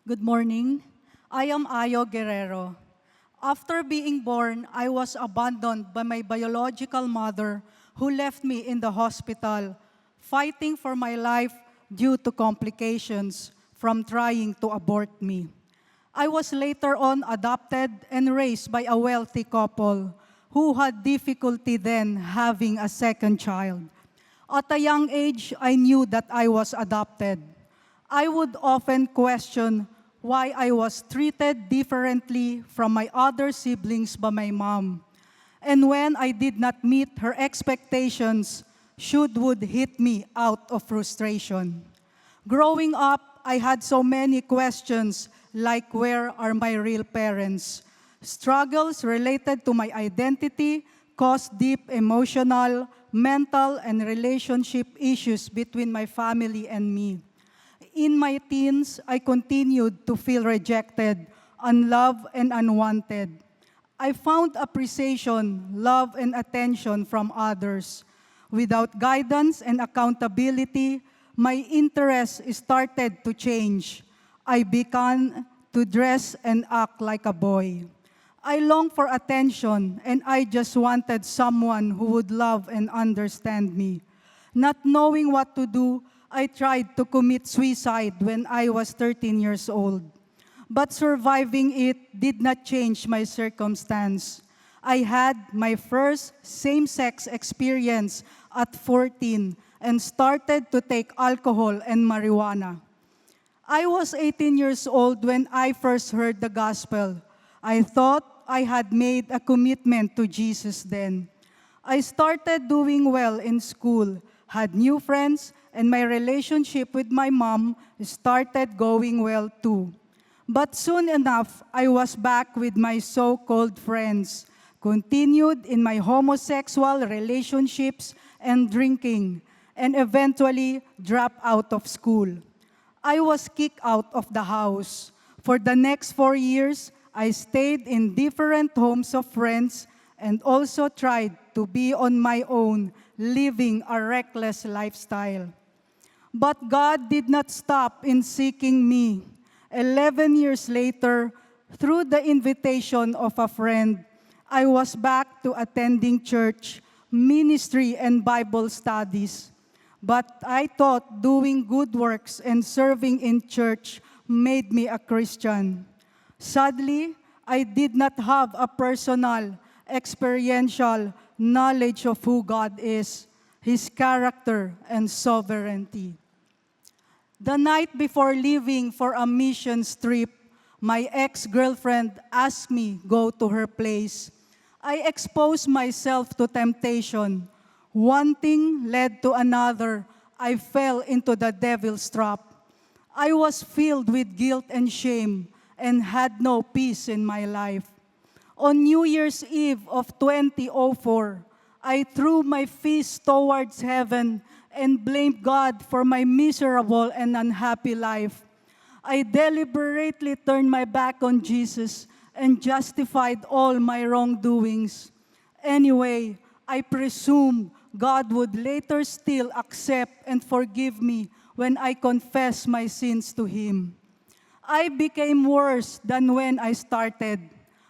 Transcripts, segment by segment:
Good morning. I am Aiio Guerrero. After being born, I was abandoned by my biological mother who left me in the hospital, fighting for my life due to complications from trying to abort me. I was later on adopted and raised by a wealthy couple who had difficulty then having a second child. At a young age, I knew that I was adopted. I would often question why I was treated differently from my other siblings by my mom. And when I did not meet her expectations, she would hit me out of frustration. Growing up, I had so many questions like where are my real parents? Struggles related to my identity caused deep emotional, mental, and relationship issues between my family and me. In my teens, I continued to feel rejected, unloved, and unwanted. I found appreciation, love, and attention from others. Without guidance and accountability, my interests started to change. I began to dress and act like a boy. I longed for attention, and I just wanted someone who would love and understand me. Not knowing what to do, I tried to commit suicide when I was 13 years old. But surviving it did not change my circumstance. I had my first same-sex experience at 14 and started to take alcohol and marijuana. I was 18 years old when I first heard the gospel. I thought I had made a commitment to Jesus then. I started doing well in school, had new friends, and my relationship with my mom started going well too. But soon enough, I was back with my so-called friends, continued in my homosexual relationships and drinking, and eventually dropped out of school. I was kicked out of the house. For the next 4 years, I stayed in different homes of friends and also tried to be on my own, living a reckless lifestyle. But God did not stop in seeking me. 11 years later, through the invitation of a friend, I was back to attending church, ministry, and Bible studies. But I thought doing good works and serving in church made me a Christian. Sadly, I did not have a personal, experiential knowledge of who God is, His character, and sovereignty. The night before leaving for a missions trip, my ex-girlfriend asked me go to her place. I exposed myself to temptation. One thing led to another. I fell into the devil's trap. I was filled with guilt and shame and had no peace in my life. On New Year's Eve of 2004, I threw my fist towards heaven and blamed God for my miserable and unhappy life. I deliberately turned my back on Jesus and justified all my wrongdoings. Anyway, I presume God would later still accept and forgive me when I confess my sins to Him. I became worse than when I started.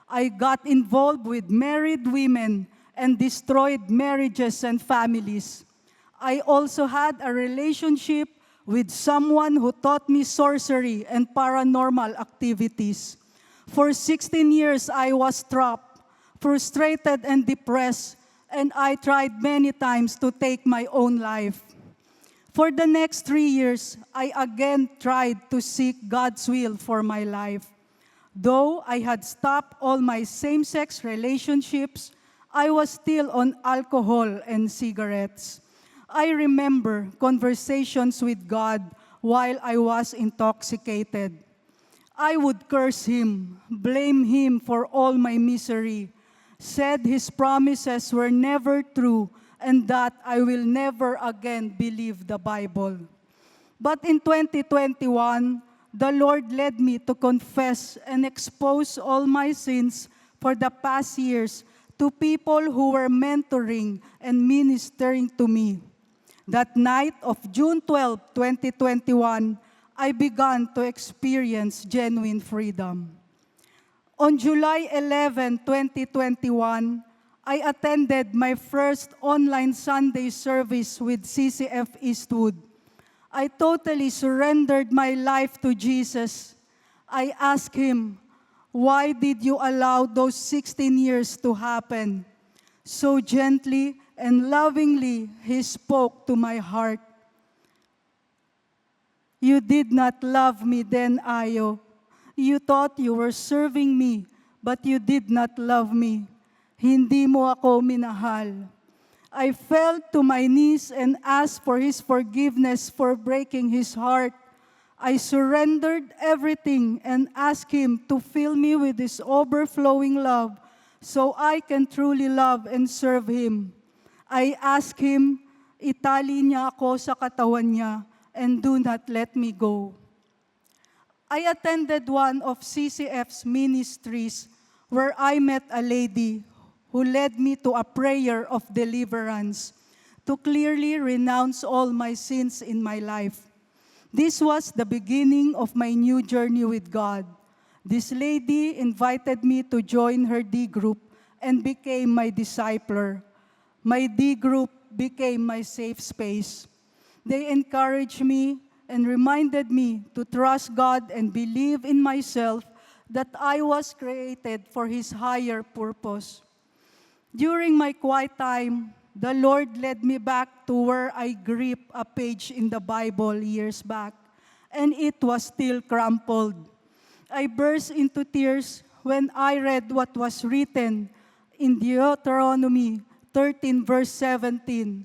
I got involved with married women and destroyed marriages and families. I also had a relationship with someone who taught me sorcery and paranormal activities. For 16 years, I was trapped, frustrated, and depressed, and I tried many times to take my own life. For the next 3 years, I again tried to seek God's will for my life. Though I had stopped all my same-sex relationships, I was still on alcohol and cigarettes. I remember conversations with God while I was intoxicated. I would curse Him, blame Him for all my misery, said His promises were never true, and that I will never again believe the Bible. But in 2021, the Lord led me to confess and expose all my sins for the past years to people who were mentoring and ministering to me. That night of June 12, 2021, I began to experience genuine freedom. On July 11, 2021, I attended my first online Sunday service with CCF Eastwood. I totally surrendered my life to Jesus. I asked him, "Why did you allow those 16 years to happen?" So gently and lovingly, he spoke to my heart. "You did not love me then, Aiio. You thought you were serving me, but you did not love me. Hindi mo ako minahal." I fell to my knees and asked for his forgiveness for breaking his heart. I surrendered everything and asked him to fill me with his overflowing love so I can truly love and serve him. I asked him, itali niya ako sa katawan niya and do not let me go. I attended one of CCF's ministries where I met a lady who led me to a prayer of deliverance to clearly renounce all my sins in my life. This was the beginning of my new journey with God. This lady invited me to join her D group and became my discipler. My D group became my safe space. They encouraged me and reminded me to trust God and believe in myself that I was created for His higher purpose. During my quiet time, the Lord led me back to where I gripped a page in the Bible years back, and it was still crumpled. I burst into tears when I read what was written in Deuteronomy 13, verse 17.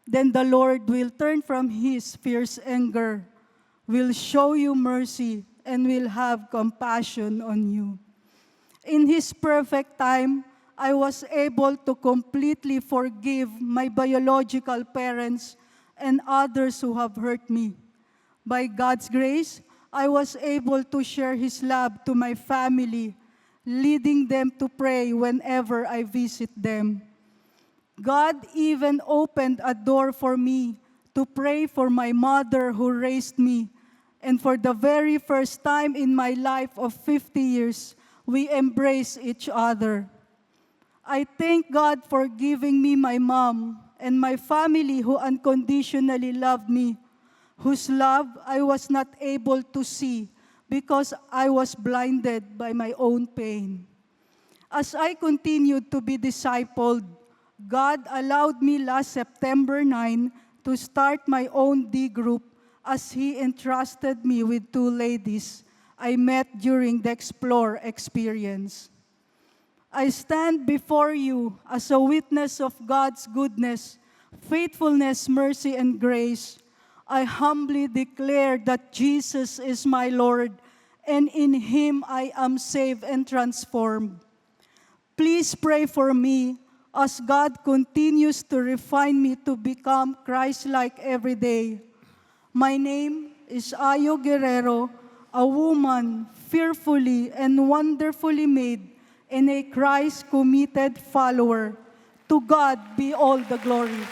Then the Lord will turn from His fierce anger, will show you mercy, and will have compassion on you. In His perfect time, I was able to completely forgive my biological parents and others who have hurt me. By God's grace, I was able to share His love to my family, leading them to pray whenever I visit them. God even opened a door for me to pray for my mother who raised me. And for the very first time in my life of 50 years, we embrace each other. I thank God for giving me my mom and my family who unconditionally loved me, whose love I was not able to see because I was blinded by my own pain. As I continued to be discipled, God allowed me last September 9 to start my own D group as He entrusted me with two ladies I met during the Explore experience. I stand before you as a witness of God's goodness, faithfulness, mercy, and grace. I humbly declare that Jesus is my Lord, and in Him I am saved and transformed. Please pray for me as God continues to refine me to become Christ-like every day. My name is Aiio Guerrero, a woman fearfully and wonderfully made, and a Christ-committed follower. To God be all the glory.